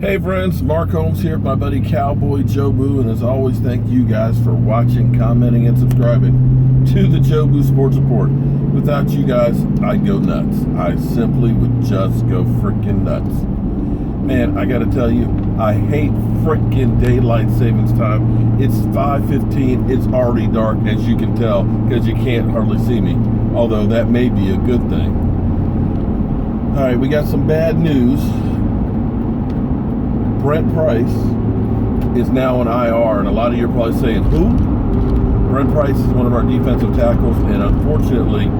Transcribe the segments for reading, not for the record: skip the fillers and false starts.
Hey friends, Mark Holmes here with my buddy Cowboy Joe Boo, and as always, thank you guys for watching, commenting, and subscribing to the Joe Boo Sports Report. Without you guys, I'd go nuts. I simply would just go freaking nuts. Man, I gotta tell you, I hate freaking daylight savings time. It's 5:15, it's already dark, as you can tell, because you can't hardly see me, although that may be a good thing. Alright, we got some bad news. Brent Price is now on IR, and a lot of you are probably saying, who? Brent Price is one of our defensive tackles, and unfortunately,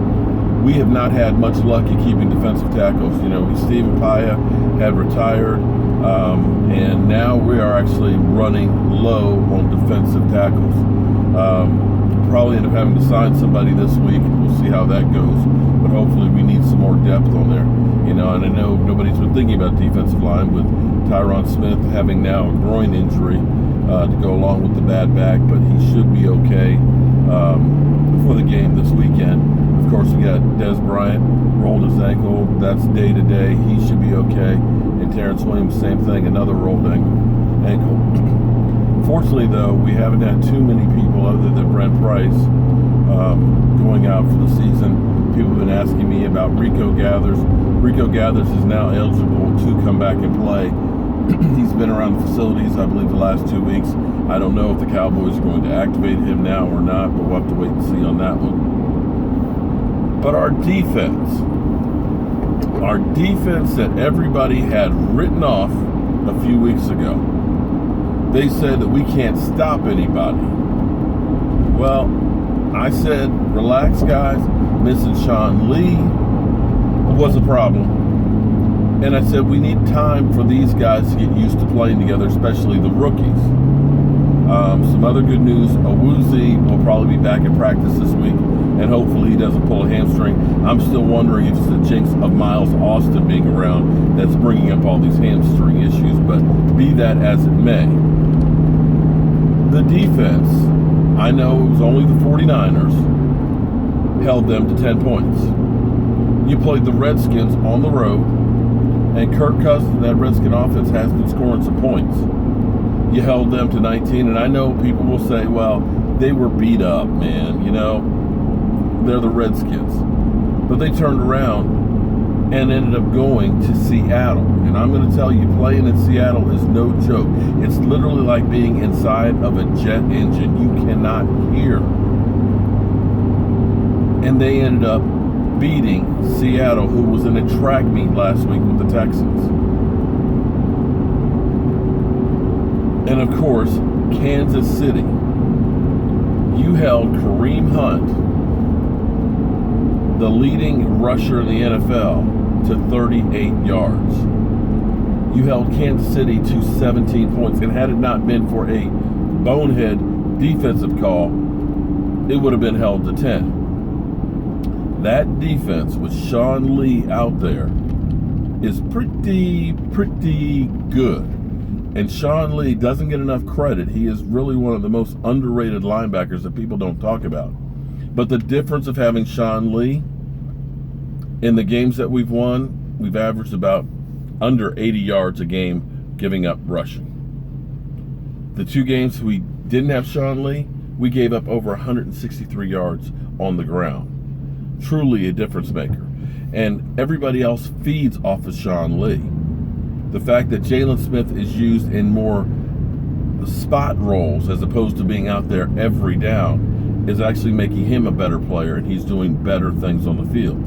we have not had much luck in keeping defensive tackles. You know, Stephen Paya had retired, and now we are actually running low on defensive tackles. Probably end up having to sign somebody this week, and we'll see how that goes. But hopefully we need some more depth on there. You know, and I know nobody's been thinking about defensive line with Tyron Smith having now a groin injury to go along with the bad back, but he should be okay for the game this weekend. Of course, we got Des Bryant rolled his ankle. That's day to day. He should be okay. And Terrence Williams, same thing, another rolled ankle. Fortunately, though, we haven't had too many people other than Brent Price going out for the season. People have been asking me about Rico Gathers. Rico Gathers is now eligible to come back and play. He's been around the facilities, I believe, the last 2 weeks. I don't know if the Cowboys are going to activate him now or not, but we'll have to wait and see on that one. But our defense that everybody had written off a few weeks ago, they said that we can't stop anybody. Well, I said, relax, guys. Missing Sean Lee was a problem. And I said, we need time for these guys to get used to playing together, especially the rookies. Some other good news, Awuzie will probably be back in practice this week, and hopefully he doesn't pull a hamstring. I'm still wondering if it's the jinx of Miles Austin being around that's bringing up all these hamstring issues, but be that as it may. The defense, I know it was only the 49ers, held them to 10 points. You played the Redskins on the road, and Kirk Cousins and that Redskin offense has been scoring some points. You held them to 19, and I know people will say, well, they were beat up, man. You know, they're the Redskins. But they turned around and ended up going to Seattle. And I'm going to tell you, playing in Seattle is no joke. It's literally like being inside of a jet engine. You cannot hear. And they ended up beating Seattle, who was in a track meet last week with the Texans. And of course, Kansas City. You held Kareem Hunt, the leading rusher in the NFL, to 38 yards. You held Kansas City to 17 points. And had it not been for a bonehead defensive call, it would have been held to 10. That defense with Sean Lee out there is pretty good. And Sean Lee doesn't get enough credit. He is really one of the most underrated linebackers that people don't talk about. But the difference of having Sean Lee in the games that we've won, we've averaged about under 80 yards a game giving up rushing. The 2 games we didn't have Sean Lee, we gave up over 163 yards on the ground. Truly a difference maker. And everybody else feeds off of Sean Lee. The fact that Jalen Smith is used in more spot roles as opposed to being out there every down is actually making him a better player, and he's doing better things on the field.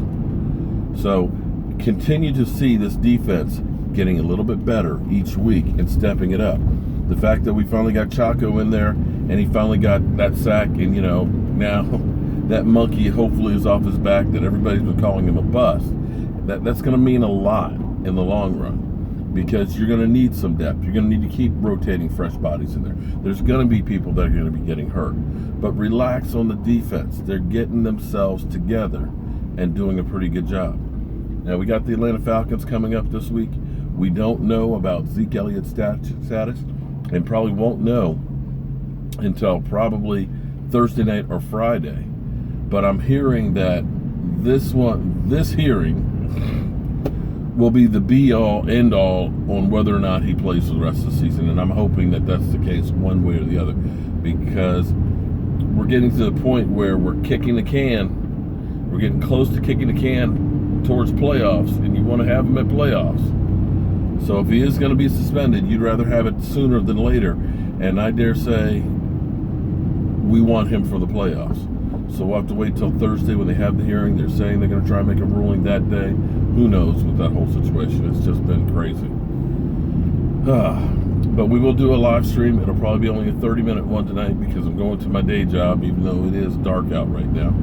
So continue to see this defense getting a little bit better each week and stepping it up. The fact that we finally got Chaco in there and he finally got that sack, and you know, now that monkey hopefully is off his back that everybody's been calling him a bust. That's going to mean a lot in the long run, because you're going to need some depth. You're going to need to keep rotating fresh bodies in there. There's going to be people that are going to be getting hurt. But relax on the defense. They're getting themselves together and doing a pretty good job. Now, we got the Atlanta Falcons coming up this week. We don't know about Ezekiel Elliott's status, and probably won't know until probably Thursday night or Friday. But I'm hearing that this hearing will be the be-all, end-all on whether or not he plays for the rest of the season. And I'm hoping that that's the case one way or the other, because we're getting to the point where we're kicking the can. We're getting close to kicking the can towards playoffs, and you want to have him at playoffs. So if he is going to be suspended, you'd rather have it sooner than later. And I dare say we want him for the playoffs. So we'll have to wait till Thursday when they have the hearing. They're saying they're going to try and make a ruling that day. Who knows with that whole situation? It's just been crazy. But we will do a live stream. It'll probably be only a 30-minute one tonight because I'm going to my day job, even though it is dark out right now.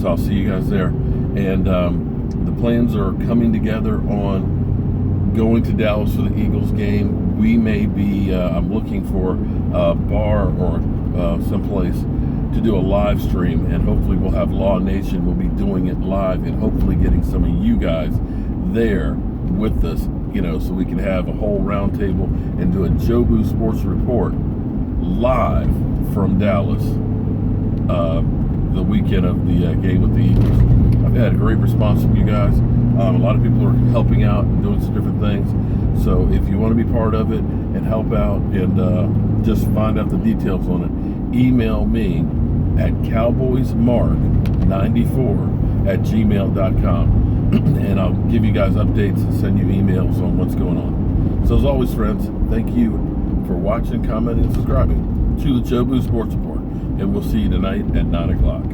So I'll see you guys there. And the plans are coming together on going to Dallas for the Eagles game. We may be, I'm looking for a bar or someplace to do a live stream, and hopefully we'll have Law Nation. We'll be doing it live and hopefully getting some of you guys there with us, so we can have a whole round table and do a Jobu Sports Report live from Dallas the weekend of the game with the Eagles. I've had a great response from you guys. A lot of people are helping out and doing some different things. So if you want to be part of it and help out and just find out the details on it, email me at cowboysmark94@gmail.com. And I'll give you guys updates and send you emails on what's going on. So as always, friends, thank you for watching, commenting, and subscribing to the Jobu Sports Report. And we'll see you tonight at 9 o'clock.